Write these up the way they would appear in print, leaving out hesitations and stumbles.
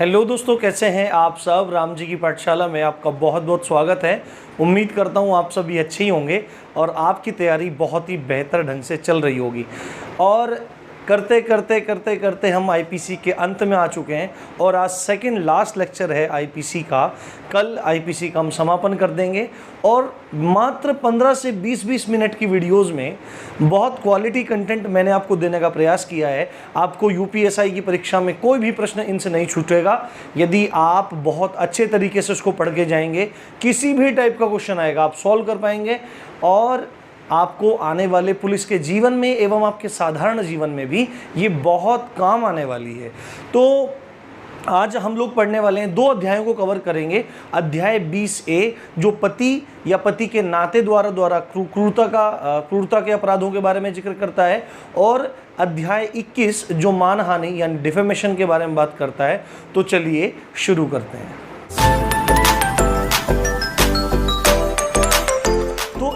Hello दोस्तों, कैसे हैं आप सब। राम जी की पाठशाला में आपका बहुत बहुत स्वागत है। उम्मीद करता हूँ आप सभी अच्छे ही होंगे और आपकी तैयारी बहुत ही बेहतर ढंग से चल रही होगी। और करते करते करते करते हम आईपीसी के अंत में आ चुके हैं और आज सेकंड लास्ट लेक्चर है आईपीसी का। कल आईपीसी का हम समापन कर देंगे और मात्र 15 से 20 मिनट की वीडियोस में बहुत क्वालिटी कंटेंट मैंने आपको देने का प्रयास किया है। आपको यूपीएसआई की परीक्षा में कोई भी प्रश्न इनसे नहीं छूटेगा यदि आप बहुत अच्छे तरीके से उसको पढ़ के जाएंगे। किसी भी टाइप का क्वेश्चन आएगा आप सॉल्व कर पाएंगे और आपको आने वाले पुलिस के जीवन में एवं आपके साधारण जीवन में भी ये बहुत काम आने वाली है। तो आज हम लोग पढ़ने वाले हैं, 2 अध्यायों को कवर करेंगे। अध्याय 20A जो पति या पति के नाते द्वारा क्रूरता के अपराधों के बारे में जिक्र करता है, और अध्याय 21 जो मानहानि यानी डिफेमेशन के बारे में बात करता है। तो चलिए शुरू करते हैं।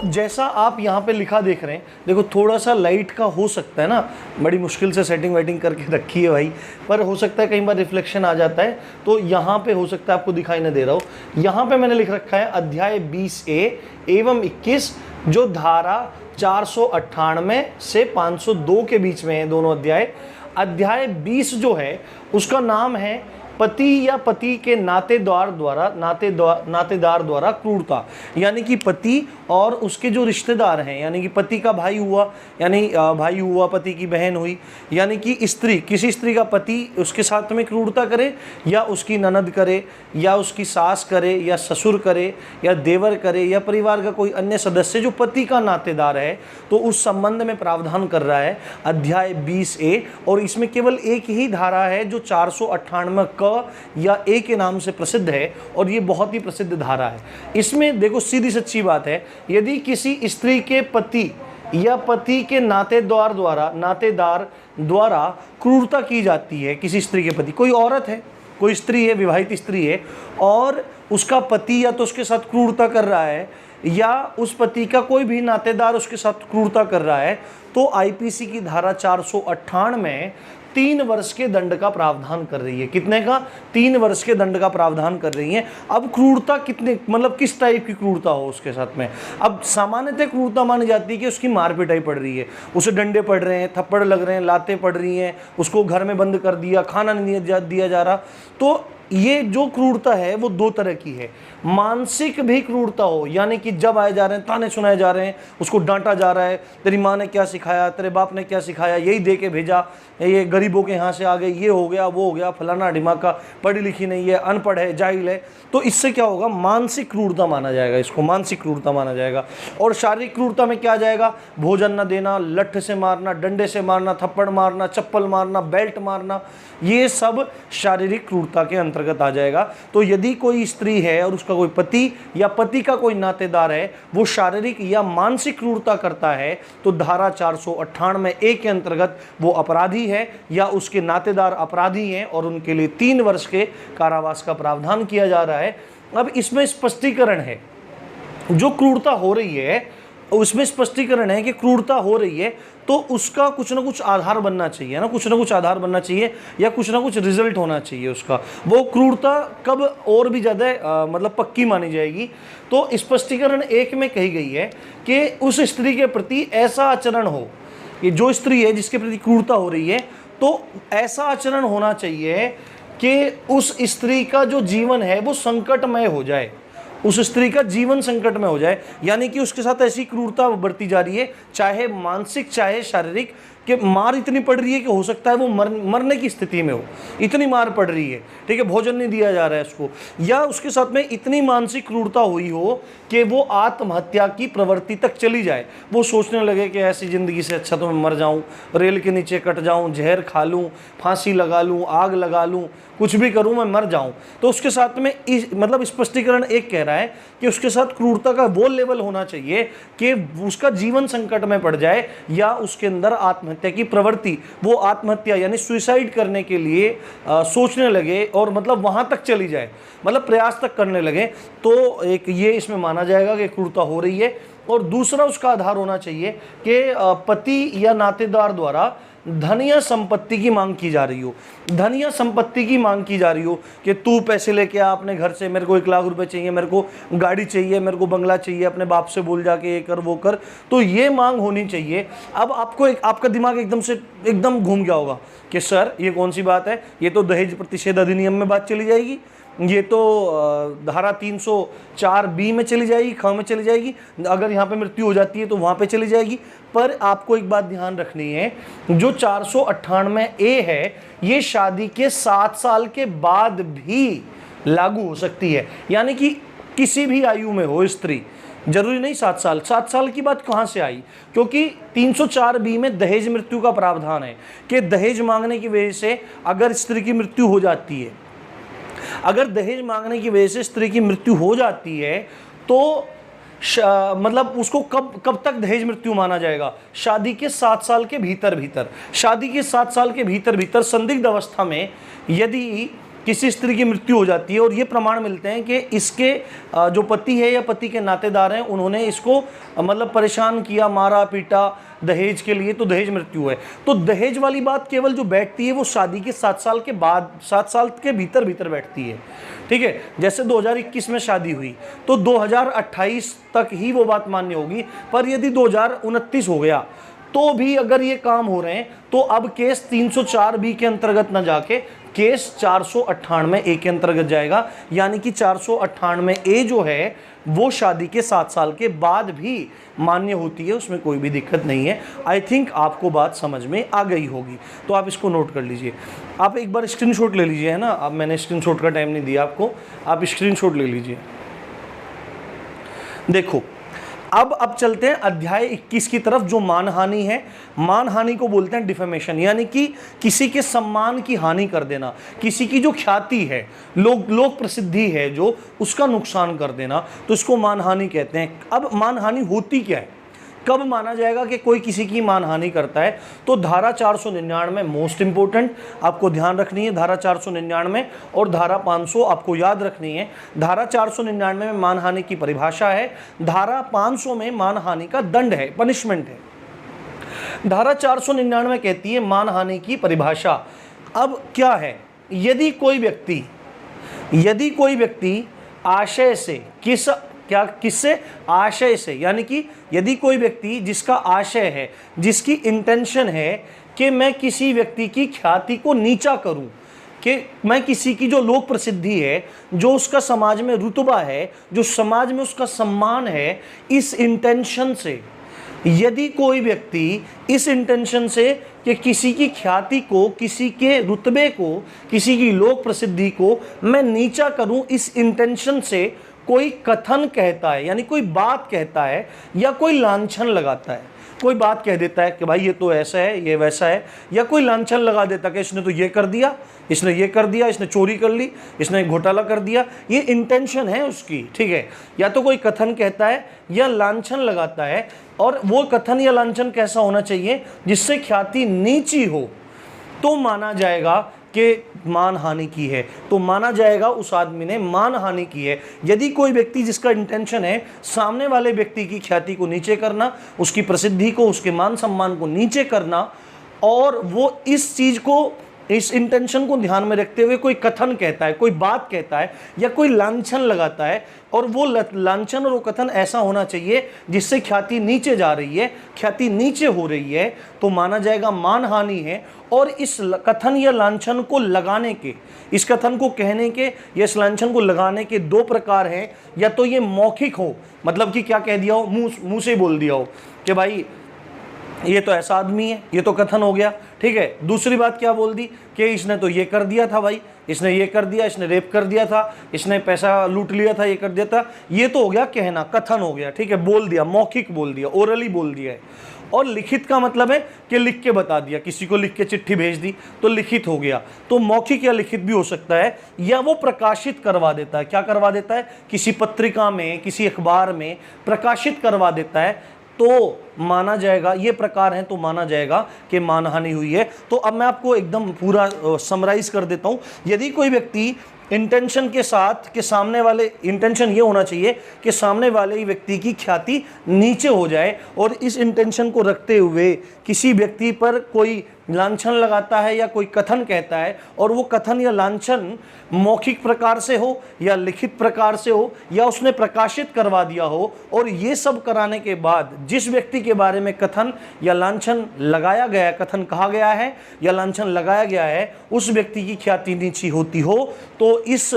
जैसा आप यहाँ पे लिखा देख रहे हैं, देखो थोड़ा सा लाइट का हो सकता है ना, बड़ी मुश्किल से सेटिंग वेटिंग करके रखी है भाई, पर हो सकता है कई बार रिफ्लेक्शन आ जाता है, तो यहाँ पे हो सकता है आपको दिखाई ना दे रहा हो। यहाँ पे मैंने लिख रखा है अध्याय 20A एवं 21 जो धारा 498 से 502 के बीच में है दोनों अध्याय। अध्याय 20 जो है उसका नाम है पति या पति के नातेदार द्वारा क्रूरता, यानी कि पति और उसके जो रिश्तेदार हैं, यानी कि पति का भाई हुआ, यानी भाई हुआ, पति की बहन हुई, यानी कि स्त्री, किसी स्त्री का पति उसके साथ में क्रूरता करे या उसकी ननद करे या उसकी सास करे या ससुर करे या देवर करे या परिवार का कोई अन्य सदस्य जो पति का नातेदार है, तो उस संबंध में प्रावधान कर रहा है अध्याय 20A। और इसमें केवल एक ही धारा है जो 498 क या ए के नाम से प्रसिद्ध है, और ये बहुत ही प्रसिद्ध धारा है। इसमें देखो सीधी सच्ची बात है, यदि किसी स्त्री के पति या पति के नातेदार द्वारा क्रूरता की जाती है, किसी स्त्री के पति, कोई औरत है, कोई स्त्री है, विवाहित स्त्री है, और उसका पति या तो उसके साथ क्रूरता कर रहा है या उस पति का कोई भी नातेदार उसके साथ क्रूरता कर रहा है, तो आईपीसी की धारा 498 में 3 वर्ष के दंड का प्रावधान कर रही है। कितने का? 3 वर्ष के दंड का प्रावधान कर रही है। अब क्रूरता कितने, मतलब किस टाइप की क्रूरता हो उसके साथ में। अब सामान्यतः क्रूरता मानी जाती है कि उसकी मार पिटाई पड़ रही है, उसे डंडे पड़ रहे हैं, थप्पड़ लग रहे हैं, लातें पड़ रही हैं, उसको घर में बंद कर दिया, खाना नहीं दिया जा रहा। तो ये जो क्रूरता है वो 2 तरह की है। मानसिक भी क्रूरता हो, यानी कि जब आए जा रहे हैं, ताने सुनाए जा रहे हैं, उसको डांटा जा रहा है, तेरी माँ ने क्या सिखाया, तेरे बाप ने क्या सिखाया, यही दे के भेजा, ये गरीबों के यहाँ से आ गए, ये हो गया, वो हो गया, फलाना ढिमाका, पढ़ी लिखी नहीं है, अनपढ़ है, जाहिल है। तो इससे क्या होगा, मानसिक क्रूरता माना जाएगा, इसको मानसिक क्रूरता माना जाएगा। और शारीरिक क्रूरता में क्या आ जाएगा, भोजन न देना, लठ से मारना, डंडे से मारना, थप्पड़ मारना, चप्पल मारना, बेल्ट मारना, ये सब शारीरिक क्रूरता के अंतर्गत आ जाएगा। तो यदि कोई स्त्री है और उसका कोई पति या पति का कोई नातेदार है वो शारीरिक या मानसिक क्रूरता करता है, तो धारा 498A के अंतर्गत वो अपराधी है या उसके नातेदार अपराधी हैं और उनके लिए 3 वर्ष के कारावास का प्रावधान किया जा रहा है। अब इसमें स्पष्टीकरण है, जो क्रूरता हो रही है उसमें स्पष्टीकरण है कि क्रूरता हो रही है तो उसका कुछ ना कुछ आधार बनना चाहिए ना, कुछ ना कुछ आधार बनना चाहिए या कुछ ना कुछ रिजल्ट होना चाहिए उसका। वो क्रूरता कब और भी ज़्यादा मतलब पक्की मानी जाएगी, तो स्पष्टीकरण 1 में कही गई है कि उस स्त्री के प्रति ऐसा आचरण हो, ये जो स्त्री है जिसके प्रति क्रूरता हो रही है, तो ऐसा आचरण होना चाहिए कि उस स्त्री का जो जीवन है वो संकटमय हो जाए, उस स्त्री का जीवन संकट में हो जाए, यानी कि उसके साथ ऐसी क्रूरता बरती जा रही है, चाहे मानसिक चाहे शारीरिक, कि मार इतनी पड़ रही है कि हो सकता है वो मरने की स्थिति में हो, इतनी मार पड़ रही है, ठीक है, भोजन नहीं दिया जा रहा है उसको, या उसके साथ में इतनी मानसिक क्रूरता हुई हो कि वो आत्महत्या की प्रवृत्ति तक चली जाए, वो सोचने लगे कि ऐसी ज़िंदगी से अच्छा तो मैं मर जाऊं, रेल के नीचे कट जाऊं, जहर खा लूं, फांसी लगा लूं, आग लगा लूं, कुछ भी करूं, मैं मर जाऊं। तो उसके साथ में मतलब स्पष्टीकरण 1 कह रहा है कि उसके साथ क्रूरता का वो लेवल होना चाहिए कि उसका जीवन संकट में पड़ जाए या उसके अंदर आत्महत्या की प्रवृत्ति, वो आत्महत्या यानी सुसाइड करने के लिए सोचने लगे और मतलब वहां तक चली जाए, मतलब प्रयास तक करने लगे, तो एक ये इसमें माना जाएगा कि क्रूरता हो रही है। और दूसरा उसका आधार होना चाहिए कि पति या नातेदार द्वारा धन या संपत्ति की मांग की जा रही हो, धन या संपत्ति की मांग की जा रही हो कि तू पैसे लेके आ अपने घर से, मेरे को 1 लाख रुपए चाहिए, मेरे को गाड़ी चाहिए, मेरे को बंगला चाहिए, अपने बाप से बोल जाके ये कर वो कर, तो ये मांग होनी चाहिए। अब आपको आपका दिमाग एकदम से एकदम घूम गया होगा कि सर ये कौन सी बात है, ये तो दहेज प्रतिषेध अधिनियम में बात चली जाएगी, ये तो धारा 304B में चली जाएगी, ख में चली जाएगी, अगर यहाँ पे मृत्यु हो जाती है तो वहाँ पे चली जाएगी। पर आपको एक बात ध्यान रखनी है, जो 498A है ये शादी के 7 साल के बाद भी लागू हो सकती है, यानी कि किसी भी आयु में हो स्त्री, जरूरी नहीं 7 साल। 7 साल की बात कहाँ से आई, क्योंकि 304B में दहेज मृत्यु का प्रावधान है कि दहेज मांगने की वजह से अगर स्त्री की मृत्यु हो जाती है, अगर दहेज मांगने की वजह से स्त्री की मृत्यु हो जाती है तो मतलब उसको कब तक दहेज मृत्यु माना जाएगा, शादी के 7 साल के भीतर। शादी के 7 साल के भीतर संदिग्ध अवस्था में यदि किसी स्त्री की मृत्यु हो जाती है और ये प्रमाण मिलते हैं कि इसके जो पति है या पति के नातेदार हैं उन्होंने इसको मतलब परेशान किया, मारा पीटा दहेज के लिए, तो दहेज मृत्यु है। तो दहेज वाली बात केवल जो बैठती है वो शादी के 7 साल के बाद, 7 साल के भीतर बैठती है, ठीक है। जैसे 2021 में शादी हुई तो 2028 तक ही वो बात मान्य होगी, पर यदि 2029 हो गया तो भी अगर ये काम हो रहे हैं तो अब केस 304B के अंतर्गत न जाके केस 498A के अंतर्गत जाएगा, यानी कि 498A जो है वो शादी के 7 साल के बाद भी मान्य होती है, उसमें कोई भी दिक्कत नहीं है। आई थिंक आपको बात समझ में आ गई होगी, तो आप इसको नोट कर लीजिए। आप एक बार स्क्रीनशॉट ले लीजिए, है ना, अब मैंने स्क्रीनशॉट का टाइम नहीं दिया आपको, आप स्क्रीनशॉट ले लीजिए। देखो अब चलते हैं अध्याय 21 की तरफ, जो मानहानि है। मानहानि को बोलते हैं डिफेमेशन, यानी कि किसी के सम्मान की हानि कर देना, किसी की जो ख्याति है, लोक प्रसिद्धि है जो, उसका नुकसान कर देना, तो इसको मानहानि कहते हैं। अब मानहानि होती क्या है, कब माना जाएगा कि कोई किसी की मानहानि करता है, तो धारा 499 मोस्ट इंपोर्टेंट आपको ध्यान रखनी है, धारा 499 और धारा 500 आपको याद रखनी है। धारा 499 में मानहानि की परिभाषा है, धारा 500 में मानहानि का दंड है, पनिशमेंट है। धारा 499 कहती है मानहानि की परिभाषा। अब क्या है, यदि कोई व्यक्ति आशय से किससे आशय से, यानी कि यदि कोई व्यक्ति जिसका आशय है, जिसकी इंटेंशन है कि मैं किसी व्यक्ति की ख्याति को नीचा करूं, कि मैं किसी की जो लोक प्रसिद्धि है, जो उसका समाज में रुतबा है, जो समाज में उसका सम्मान है, इस इंटेंशन से, यदि कोई व्यक्ति इस इंटेंशन से कि किसी की ख्याति को, किसी के रुतबे को, किसी की लोक प्रसिद्धि को मैं नीचा करूं, इस इंटेंशन से कोई कथन कहता है, यानी कोई बात कहता है या कोई लांछन लगाता है, कोई बात कह देता है कि भाई ये तो ऐसा है, ये वैसा है, या कोई लांछन लगा देता है कि इसने तो ये कर दिया, इसने ये कर दिया, इसने चोरी कर ली, इसने घोटाला कर दिया, ये इंटेंशन है उसकी, ठीक है। या तो कोई कथन कहता है या लांछन लगाता है, और वो कथन या लांछन कैसा होना चाहिए, जिससे ख्याति नीची हो, तो माना जाएगा कि मानहानि की है, तो माना जाएगा उस आदमी ने मानहानि की है। यदि कोई व्यक्ति जिसका इंटेंशन है सामने वाले व्यक्ति की ख्याति को नीचे करना, उसकी प्रसिद्धि को, उसके मान सम्मान को नीचे करना, और वो इस चीज़ को, इस इंटेंशन को ध्यान में रखते हुए कोई कथन कहता है, कोई बात कहता है या कोई लांछन लगाता है, और वो लांछन और वो कथन ऐसा होना चाहिए जिससे ख्याति नीचे जा रही है, ख्याति नीचे हो रही है, तो माना जाएगा मानहानि है। और इस कथन या लांछन को लगाने के, इस कथन को कहने के या इस लांछन को लगाने के 2 प्रकार हैं। या तो ये मौखिक हो, मतलब कि क्या कह दिया हो, मुंह से बोल दिया हो कि भाई ये तो ऐसा आदमी है, ये तो कथन हो गया, ठीक है। दूसरी बात क्या बोल दी कि इसने तो ये कर दिया था, भाई इसने ये कर दिया, इसने रेप कर दिया था, इसने पैसा लूट लिया था, ये कर दिया था, ये तो हो गया कहना, कथन हो गया, ठीक है, बोल दिया, मौखिक बोल दिया, ओरली बोल दिया है। और लिखित का मतलब है कि लिख के बता दिया, किसी को लिख के चिट्ठी भेज दी तो लिखित हो गया। तो मौखिक या लिखित भी हो सकता है, या वो प्रकाशित करवा देता है। क्या करवा देता है, किसी पत्रिका में, किसी अखबार में प्रकाशित करवा देता है, तो माना जाएगा, ये प्रकार हैं तो माना जाएगा कि मानहानि हुई है। तो अब मैं आपको एकदम पूरा समराइज कर देता हूं। यदि कोई व्यक्ति इंटेंशन के साथ कि सामने वाले, इंटेंशन ये होना चाहिए कि सामने वाले व्यक्ति की ख्याति नीचे हो जाए, और इस इंटेंशन को रखते हुए किसी व्यक्ति पर कोई लांछन लगाता है या कोई कथन कहता है, और वो कथन या लांछन मौखिक प्रकार से हो या लिखित प्रकार से हो या उसने प्रकाशित करवा दिया हो, और ये सब कराने के बाद जिस व्यक्ति के बारे में कथन या लांछन लगाया गया है, कथन कहा गया है या लांछन लगाया गया है, उस व्यक्ति की ख्याति नीची होती हो, तो इस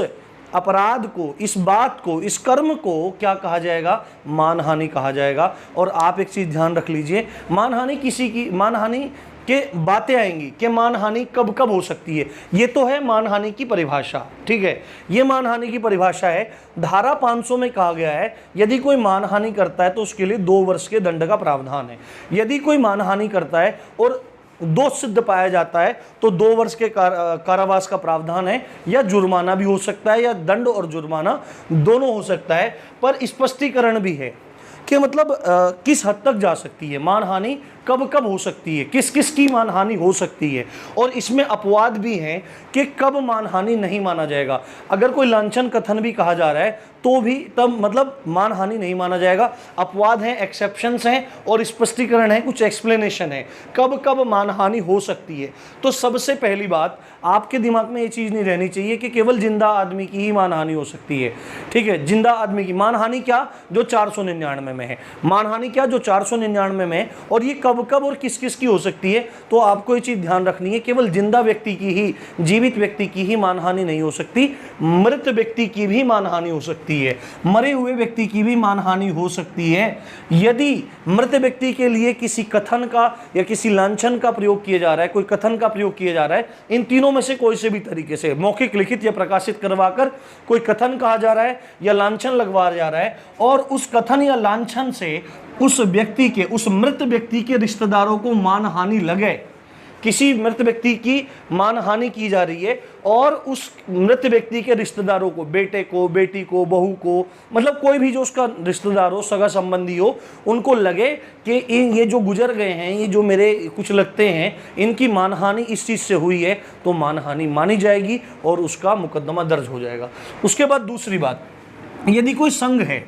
अपराध को, इस बात को, इस कर्म को क्या कहा जाएगा? मानहानि कहा जाएगा। और आप एक चीज ध्यान रख लीजिए, मानहानि किसी की, मानहानि के बातें आएंगी कि मानहानि कब कब हो सकती है। ये तो है मानहानि की परिभाषा, ठीक है, ये मानहानि की परिभाषा है। धारा 500 में कहा गया है यदि कोई मानहानि करता है तो उसके लिए 2 वर्ष के दंड का प्रावधान है। यदि कोई मानहानि करता है और दोष सिद्ध पाया जाता है तो 2 वर्ष के कारावास का प्रावधान है, या जुर्माना भी हो सकता है, या दंड और जुर्माना दोनों हो सकता है। पर स्पष्टीकरण भी है कि मतलब किस हद तक जा सकती है मानहानि, कब कब हो सकती है, किस किस की मानहानि हो सकती है, और इसमें अपवाद भी हैं कि कब मानहानि नहीं माना जाएगा। अगर कोई लांछन कथन भी कहा जा रहा है तो भी तब मतलब मानहानि नहीं माना जाएगा। अपवाद हैं, एक्सेप्शंस हैं, और स्पष्टीकरण है, कुछ एक्सप्लेनेशन है कब कब मानहानि हो सकती है। तो सबसे पहली बात, आपके दिमाग में ये चीज़ नहीं रहनी चाहिए कि केवल जिंदा आदमी की ही मानहानि हो सकती है, ठीक है। जिंदा आदमी की मानहानि क्या, जो 499 में है, मानहानि क्या, जो 499 में है, और ये कब कब और किस किस की हो सकती है। तो आपको ये चीज़ ध्यान रखनी है, केवल जिंदा व्यक्ति की ही, जीवित व्यक्ति की ही मानहानि नहीं हो सकती, मृत व्यक्ति की भी मानहानि हो सकती है, मरे हुए व्यक्ति की भी मानहानि हो सकती है। यदि मृत व्यक्ति के लिए किसी कथन का या किसी लांछन का प्रयोग किया जा रहा है, कोई कथन का प्रयोग किया जा रहा है, इन तीनों में से कोई से भी तरीके से मौखिक, लिखित या प्रकाशित करवाकर कोई कथन कहा जा रहा है या लांछन लगवाया जा रहा है, और उस कथन या लांछन से उस व्यक्ति के, उस मृत व्यक्ति के रिश्तेदारों को मानहानि लगे, किसी मृत व्यक्ति की मानहानि की जा रही है, और उस मृत व्यक्ति के रिश्तेदारों को, बेटे को, बेटी को, बहू को, मतलब कोई भी जो उसका रिश्तेदार हो, सगा संबंधी हो, उनको लगे कि ये जो गुजर गए हैं, ये जो मेरे कुछ लगते हैं, इनकी मानहानि इस चीज़ से हुई है, तो मानहानि मानी जाएगी और उसका मुकदमा दर्ज हो जाएगा। उसके बाद दूसरी बात, यदि कोई संघ है,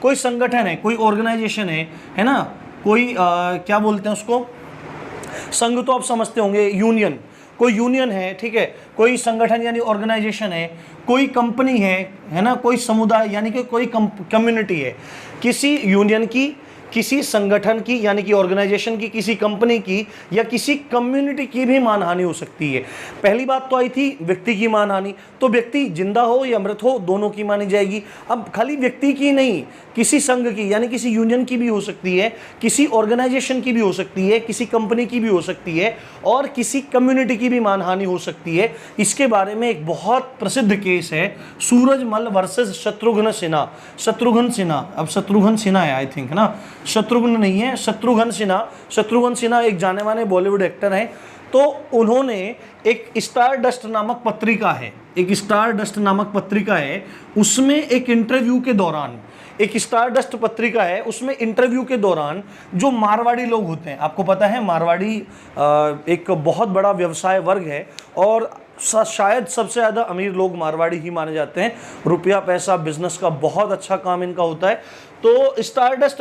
कोई संगठन है, कोई ऑर्गेनाइजेशन है ना, कोई क्या बोलते हैं उसको, संघ तो आप समझते होंगे, यूनियन, कोई यूनियन है, ठीक है, कोई संगठन यानी ऑर्गेनाइजेशन है, कोई कंपनी है ना, कोई समुदाय यानी कि कोई कम्युनिटी है, किसी यूनियन की, किसी संगठन की यानी कि ऑर्गेनाइजेशन की, किसी कंपनी की या किसी कम्युनिटी की भी मानहानि हो सकती है। पहली बात तो आई थी व्यक्ति की मानहानि, तो व्यक्ति जिंदा हो या मृत हो दोनों की मानी जाएगी। अब खाली व्यक्ति की नहीं, किसी संघ की यानी किसी यूनियन की भी हो सकती है, किसी ऑर्गेनाइजेशन की भी हो सकती है, किसी कंपनी की भी हो सकती है, और किसी कम्युनिटी की भी मानहानि हो सकती है। इसके बारे में एक बहुत प्रसिद्ध केस है, सूरजमल वर्सेस शत्रुघ्न सिन्हा। शत्रुघ्न सिन्हा, अब शत्रुघ्न सिन्हा है आई थिंक, है ना, शत्रुघ्न नहीं है, शत्रुघ्न सिन्हा। शत्रुघ्न सिन्हा एक जाने माने बॉलीवुड एक्टर हैं। तो उन्होंने एक स्टार डस्ट नामक पत्रिका है, एक स्टार डस्ट नामक पत्रिका है, उसमें एक इंटरव्यू के दौरान, एक स्टार डस्ट पत्रिका है, उसमें इंटरव्यू के दौरान जो मारवाड़ी लोग होते हैं, आपको पता है मारवाड़ी एक बहुत बड़ा व्यवसाय वर्ग है, और शायद सबसे ज़्यादा अमीर लोग मारवाड़ी ही माने जाते हैं। रुपया पैसा बिजनेस का बहुत अच्छा काम इनका होता है। तो स्टारडस्ट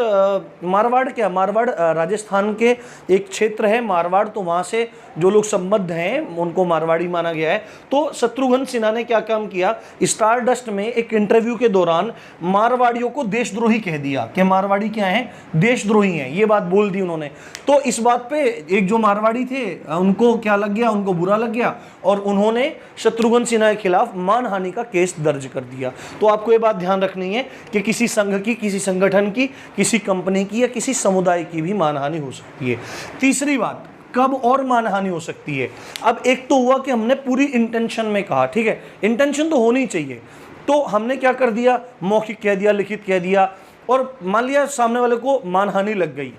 मारवाड़ क्या, मारवाड़ राजस्थान के एक क्षेत्र है मारवाड़, तो वहाँ से जो लोग संबद्ध हैं उनको मारवाड़ी माना गया है। तो शत्रुघ्न सिन्हा ने क्या काम किया, स्टारडस्ट में एक इंटरव्यू के दौरान मारवाड़ियों को देशद्रोही कह दिया कि मारवाड़ी क्या है, देशद्रोही हैं, ये बात बोल दी उन्होंने। तो इस बात पे एक जो मारवाड़ी थे उनको क्या लग गया, उनको बुरा लग गया, और उन्होंने शत्रुघ्न सिन्हा के खिलाफ मानहानि का केस दर्ज कर दिया। तो आपको ये बात ध्यान रखनी है कि किसी संघ की, किसी संगठन की, किसी कंपनी की या किसी समुदाय की भी मानहानि हो सकती है। तीसरी बात, कब और मानहानि हो सकती है। अब एक तो हुआ कि हमने पूरी इंटेंशन में कहा, ठीक है, इंटेंशन तो होनी चाहिए, तो हमने क्या कर दिया, मौखिक कह दिया, लिखित कह दिया, और मान लिया सामने वाले को मानहानि लग गई,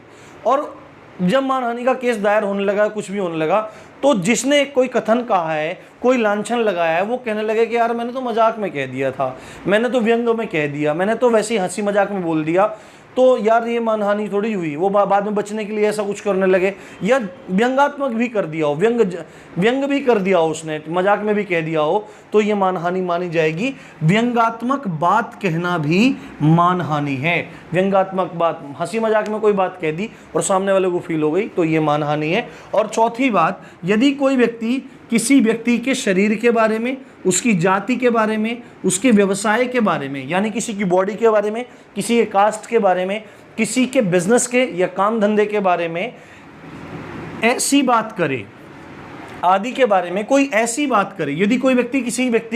और जब मानहानि का केस दायर होने लगा, कुछ भी होने लगा, तो जिसने कोई कथन कहा है, कोई लांछन लगाया है, वो कहने लगे कि यार मैंने तो मजाक में कह दिया था, मैंने तो व्यंग में कह दिया, मैंने तो वैसे ही हंसी मजाक में बोल दिया। तो यार ये मानहानि थोड़ी हुई, वो बाद में बचने के लिए ऐसा कुछ करने लगे, या व्यंगात्मक भी कर दिया हो, व्यंग भी कर दिया हो उसने, मजाक में भी कह दिया हो, तो ये मानहानि मानी जाएगी। व्यंगात्मक बात कहना भी मानहानि है। व्यंगात्मक बात, हंसी मजाक में कोई बात कह दी और सामने वाले को फील हो गई, तो ये मानहानि है। और चौथी बात, यदि कोई व्यक्ति किसी व्यक्ति के शरीर के बारे में, उसकी जाति के बारे में, उसके व्यवसाय के बारे में, यानी किसी की बॉडी के बारे में, किसी के कास्ट के बारे में, किसी के बिजनेस के या काम धंधे के बारे में ऐसी बात करे, आदि के बारे में कोई ऐसी बात करे, यदि कोई व्यक्ति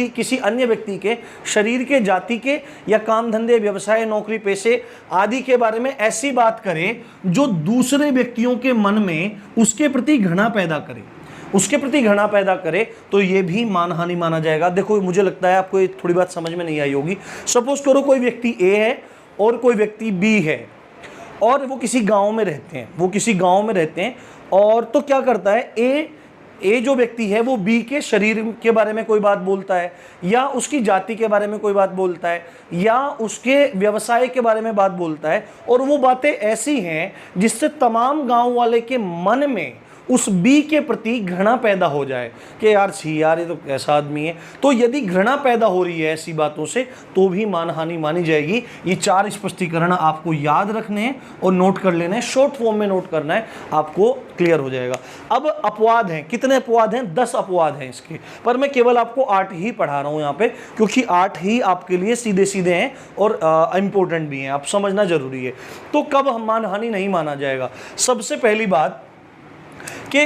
किसी अन्य व्यक्ति के शरीर के, जाति के या काम धंधे, व्यवसाय, नौकरी, पैसे आदि के बारे में ऐसी बात करे जो दूसरे व्यक्तियों के मन में उसके प्रति घृणा पैदा करे, उसके प्रति घृणा पैदा करे, तो ये भी मानहानि माना जाएगा। देखो, मुझे लगता है आपको ये थोड़ी बात समझ में नहीं आई होगी। सपोज करो कोई व्यक्ति ए है और कोई व्यक्ति बी है, और वो किसी गांव में रहते हैं, और तो क्या करता है, ए जो व्यक्ति है वो बी के शरीर के बारे में कोई बात बोलता है, या उसकी जाति के बारे में कोई बात बोलता है, या उसके व्यवसाय के बारे में बात बोलता है, और वो बातें ऐसी हैं जिससे तमाम गांव वाले के मन में उस बी के प्रति घृणा पैदा हो जाए कि यार छी यार, ये तो कैसा आदमी है। तो यदि घृणा पैदा हो रही है ऐसी बातों से, तो भी मानहानि मानी जाएगी। ये 4 स्पष्टीकरण आपको याद रखने हैं और नोट कर लेने हैं, शॉर्ट फॉर्म में नोट करना है, आपको क्लियर हो जाएगा। अब अपवाद हैं, कितने अपवाद हैं? 10 अपवाद हैं इसके, पर मैं केवल आपको 8 ही पढ़ा रहा हूं यहाँ पे, क्योंकि 8 ही आपके लिए सीधे सीधे हैं और इंपॉर्टेंट भी हैं, आप समझना जरूरी है। तो कब हम मानहानि नहीं माना जाएगा? सबसे पहली बात कि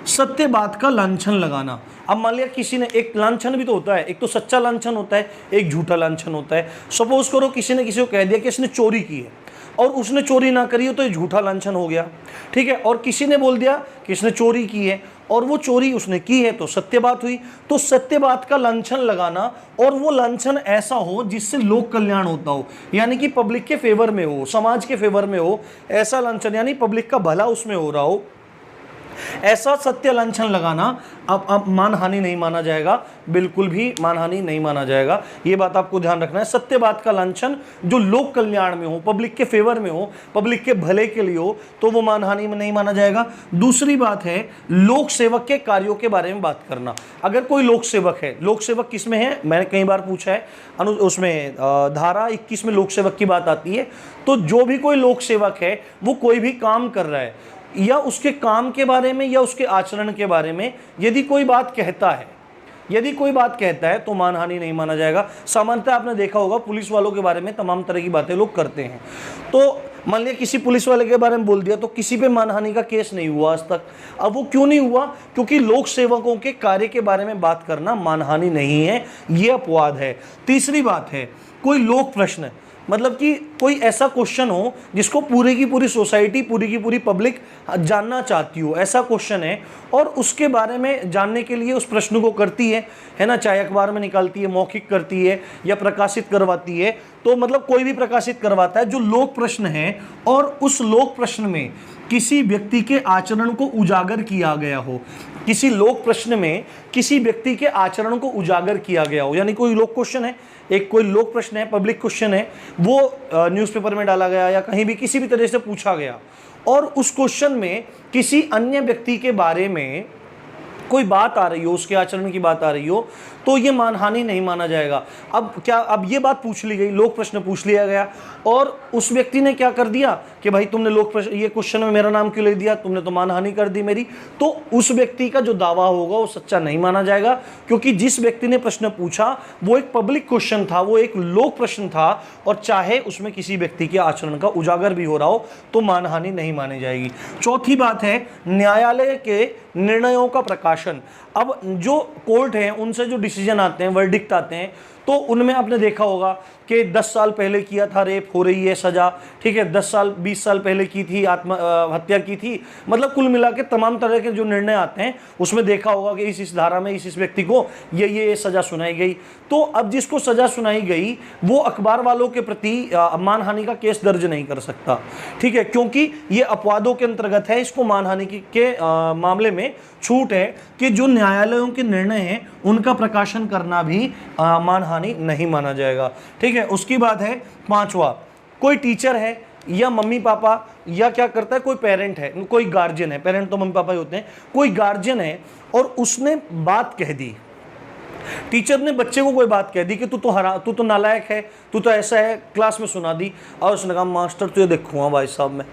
सत्य बात का लांछन लगाना। अब मान लिया किसी ने, एक लांछन भी तो होता है, एक तो सच्चा लांछन होता है, एक झूठा लांछन होता है। सपोज करो किसी ने किसी को कह दिया कि इसने चोरी की है और उसने चोरी ना करी हो, तो ये झूठा लांछन हो गया, ठीक है। और किसी ने बोल दिया कि इसने चोरी की है और वो चोरी उसने की है, तो सत्य बात हुई। तो सत्य बात का लांछन लगाना, और वो लांछन ऐसा हो जिससे लोक कल्याण होता हो, यानी कि पब्लिक के फेवर में हो, समाज के फेवर में हो, ऐसा लांछन, यानी पब्लिक का भला उसमें हो रहा हो, ऐसा सत्य लांछन लगाना अब मानहानि नहीं माना जाएगा, बिल्कुल भी मानहानि नहीं माना जाएगा। ये बात आपको ध्यान रखना है। सत्य बात का लांछन जो लोक कल्याण में हो, पब्लिक के फेवर में हो, पब्लिक के भले के लिए हो, तो वो मानहानि में नहीं माना जाएगा। दूसरी बात है लोक सेवक के कार्यों के बारे में बात करना। अगर कोई लोक सेवक है, लोक सेवक किस में है, मैंने कई बार पूछा है, उसमें धारा 21 में लोक सेवक की बात आती है। तो जो भी कोई लोक सेवक है वो कोई भी काम कर रहा है, या उसके काम के बारे में या उसके आचरण के बारे में यदि कोई बात कहता है, तो मानहानि नहीं माना जाएगा। सामान्यतः आपने देखा होगा पुलिस वालों के बारे में तमाम तरह की बातें लोग करते हैं। तो मान लिया किसी पुलिस वाले के बारे में बोल दिया, तो किसी पे मानहानि का केस नहीं हुआ आज तक। अब वो क्यों नहीं हुआ? क्योंकि लोक सेवकों के कार्य के बारे में बात करना मानहानि नहीं है, ये अपवाद है। तीसरी बात है कोई लोक प्रश्न, मतलब कि कोई ऐसा क्वेश्चन हो जिसको पूरी की पूरी सोसाइटी, पूरी की पूरी पब्लिक जानना चाहती हो, ऐसा क्वेश्चन है, और उसके बारे में जानने के लिए उस प्रश्न को करती है ना, चाहे अखबार में निकालती है, मौखिक करती है या प्रकाशित करवाती है। तो मतलब कोई भी प्रकाशित करवाता है जो लोक प्रश्न है, और उस लोक प्रश्न में किसी व्यक्ति के आचरण को उजागर किया गया हो, किसी लोक प्रश्न में किसी व्यक्ति के आचरण को उजागर किया गया हो, यानी कोई लोक क्वेश्चन है, एक कोई लोक प्रश्न है, पब्लिक क्वेश्चन है, वो न्यूज़पेपर में डाला गया या कहीं भी किसी भी तरह से पूछा गया, और उस क्वेश्चन में किसी अन्य व्यक्ति के बारे में कोई बात आ रही हो, उसके आचरण की बात आ रही हो, तो ये मानहानि नहीं माना जाएगा। अब ये बात पूछ ली गई, लोक प्रश्न पूछ लिया गया, और उस व्यक्ति ने क्या कर दिया कि भाई तुमने लोक प्रश्न, ये क्वेश्चन में मेरा नाम क्यों ले दिया, तुमने तो मानहानि कर दी मेरी। तो उस व्यक्ति का जो दावा होगा वो सच्चा नहीं माना जाएगा, क्योंकि जिस व्यक्ति ने प्रश्न पूछा वो एक पब्लिक क्वेश्चन था, वो एक लोक प्रश्न था, और चाहे उसमें किसी व्यक्ति के आचरण का उजागर भी हो रहा हो, तो मानहानि नहीं मानी जाएगी। चौथी बात है न्यायालय के निर्णयों का प्रकाशन। अब जो कोर्ट है उनसे जो डिसीजन आते हैं, वर्डिक्ट आते हैं, तो उनमें आपने देखा होगा कि 10 साल पहले किया था रेप, हो रही है सजा, ठीक है, 10 साल 20 साल पहले की थी, हत्या की थी, मतलब कुल मिला के तमाम तरह के जो निर्णय आते हैं उसमें देखा होगा कि इस धारा में इस व्यक्ति को ये सजा सुनाई गई। तो अब जिसको सजा सुनाई गई वो अखबार वालों के प्रति मानहानि का केस दर्ज नहीं कर सकता, ठीक है, क्योंकि ये अपवादों के अंतर्गत है। इसको मानहानि के मामले में छूट है कि जो न्यायालयों के निर्णय हैं उनका प्रकाशन करना भी मानहानि नहीं माना जाएगा, ठीक है। उसकी बात है पांचवा, कोई टीचर है या मम्मी पापा, या क्या करता है कोई पेरेंट है, कोई गार्जियन है, पेरेंट तो मम्मी पापा ही होते हैं, कोई गार्जियन है और उसने बात कह दी, टीचर ने बच्चे को कोई बात कह दी कि तू तो नालायक है, तू तो ऐसा है, क्लास में सुना दी, और उसने कहा मास्टर तुझे देखूंगा भाई साहब मैं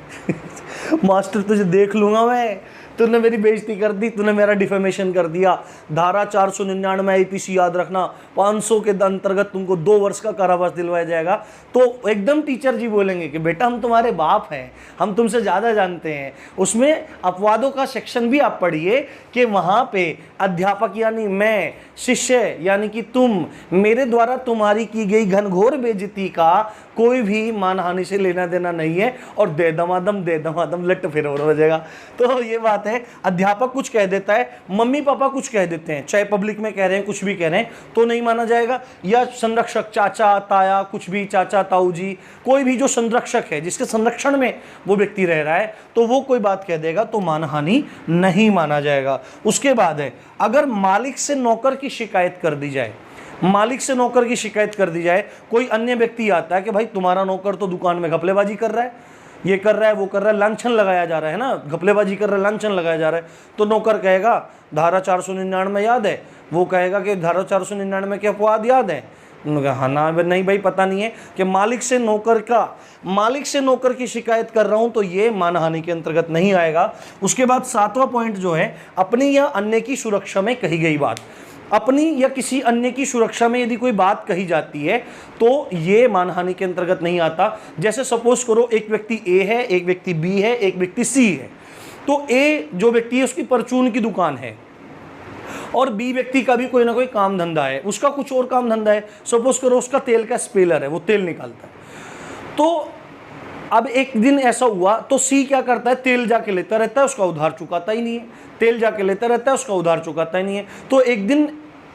मास्टर तुझे देख लूंगा मैं, तूने मेरी बेइज्जती कर दी, तूने मेरा डिफेमेशन कर दिया, धारा 499 आईपीसी याद रखना, 500 के अंतर्गत तुमको 2 वर्ष का कारावास दिलवाया जाएगा। तो एकदम टीचर जी बोलेंगे कि बेटा हम तुम्हारे बाप हैं, हम तुमसे ज़्यादा जानते हैं। उसमें अपवादों का सेक्शन भी आप पढ़िए कि वहाँ पे अध्यापक यानी मैं, शिष्य यानी कि तुम, मेरे द्वारा तुम्हारी की गई घनघोर बेइज्जती का कोई भी मानहानि से लेना देना नहीं है, और दे दमादम लट फिर हो जाएगा। तो ये बात है, अध्यापक कुछ कह देता है, मम्मी पापा कुछ कह देते हैं, चाहे पब्लिक में कह रहे हैं, कुछ भी कह रहे हैं, तो नहीं माना जाएगा। या संरक्षक, चाचा ताया, कुछ भी, चाचा ताऊ जी, कोई भी जो संरक्षक है, जिसके संरक्षण में वो व्यक्ति रह रहा है, तो वो कोई बात कह देगा तो मानहानि नहीं माना जाएगा। उसके बाद है, अगर मालिक से नौकर की शिकायत कर दी जाए, मालिक से नौकर की शिकायत कर दी जाए, कोई अन्य व्यक्ति आता है कि भाई तुम्हारा नौकर तो दुकान में घपलेबाजी कर रहा है, ये कर रहा है, वो कर रहा है, लांछन लगाया जा रहा है ना, घपलेबाजी कर रहा है, लांछन लगाया जा रहा है, तो नौकर कहेगा धारा 499 याद है, वो कहेगा कि धारा 499 के अपवाद याद है। उन्होंने कहा हाँ ना नहीं भाई पता नहीं है, कि मालिक से नौकर की शिकायत कर रहा हूं तो ये मानहानि के अंतर्गत नहीं आएगा। उसके बाद 7वां पॉइंट जो है, अपनी या अन्य की सुरक्षा में कही गई बात, अपनी या किसी अन्य की सुरक्षा में यदि कोई बात कही जाती है तो ये मानहानि के अंतर्गत नहीं आता। जैसे सपोज करो एक व्यक्ति ए है, एक व्यक्ति बी है, एक व्यक्ति सी है, तो ए जो व्यक्ति है उसकी परचून की दुकान है, और बी व्यक्ति का भी कोई ना कोई काम धंधा है, उसका कुछ और काम धंधा है, सपोज करो उसका तेल का स्पेलर है, वो तेल निकालता है। तो अब एक दिन ऐसा हुआ तो सी क्या करता है, तेल जाके लेता रहता है, उसका उधार चुकाता ही नहीं है, तेल जाके लेता रहता है, उसका उधार चुकाता ही नहीं है। तो एक दिन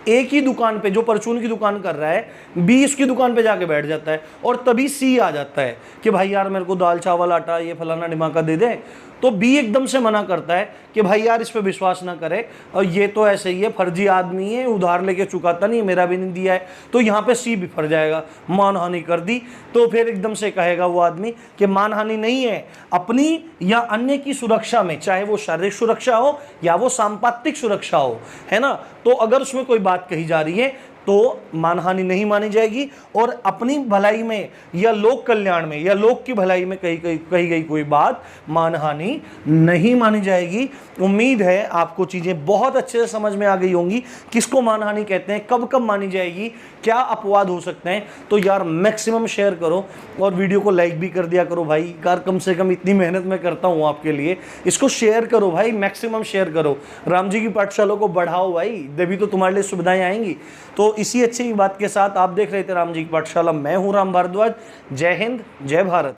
एक ही दुकान पे, जो परचून की दुकान कर रहा है, बी इसकी दुकान पे जाके बैठ जाता है, और तभी सी आ जाता है कि भाई यार मेरे को दाल चावल आटा ये फलाना ढिमाका दे दे। तो बी एकदम से मना करता है कि भाई यार इस पे विश्वास ना करे, और ये तो ऐसे ही है, फर्जी आदमी है, उधार लेके चुकाता नहीं, मेरा भी नहीं दिया है। तो यहाँ पे सी भी फर जाएगा, मानहानि कर दी। तो फिर एकदम से कहेगा वो आदमी कि मानहानि नहीं है, अपनी या अन्य की सुरक्षा में, चाहे वो शारीरिक सुरक्षा हो या वो सांपातिक सुरक्षा हो, है ना, तो अगर उसमें कोई बात कही जा रही है तो मानहानि नहीं मानी जाएगी। और अपनी भलाई में या लोक कल्याण में या लोक की भलाई में कही गई कोई बात मानहानि नहीं मानी जाएगी। उम्मीद है आपको चीज़ें बहुत अच्छे से समझ में आ गई होंगी, किसको मानहानि कहते हैं, कब कब मानी जाएगी, क्या अपवाद हो सकते हैं। तो यार मैक्सिमम शेयर करो और वीडियो को लाइक भी कर दिया करो भाई, यार कम से कम इतनी मेहनत मैं करता हूँ आपके लिए, इसको शेयर करो भाई, मैक्सिमम शेयर करो, राम जी की पाठशाला को बढ़ाओ भाई, तभी तो तुम्हारे लिए सुविधाएं आएंगी। तो इसी अच्छी बात के साथ आप देख रहे थे राम जी की पाठशाला, मैं हूं राम भारद्वाज। जय हिंद, जय भारत।